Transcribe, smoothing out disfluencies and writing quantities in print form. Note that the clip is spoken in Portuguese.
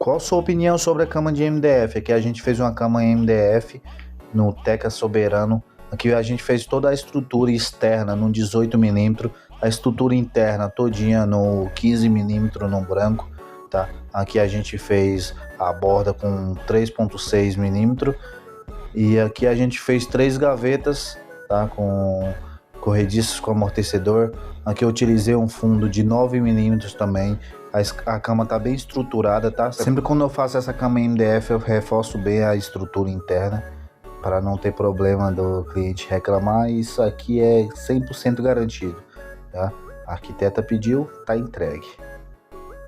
Qual a sua opinião sobre a cama de MDF? Aqui a gente fez uma cama em MDF no Teca Soberano. Aqui a gente fez toda a estrutura externa no 18 milímetros, a estrutura interna todinha no 15 milímetros no branco, tá? Aqui a gente fez a borda com 3,6 milímetros e aqui a gente fez 3 gavetas, tá? Com corrediços com amortecedor. Aqui eu utilizei um fundo de 9 milímetros também. A cama tá bem estruturada, tá? Sempre quando eu faço essa cama em MDF eu reforço bem a estrutura interna para não ter problema do cliente reclamar. Isso aqui é 100% garantido, tá? A arquiteta pediu, tá entregue.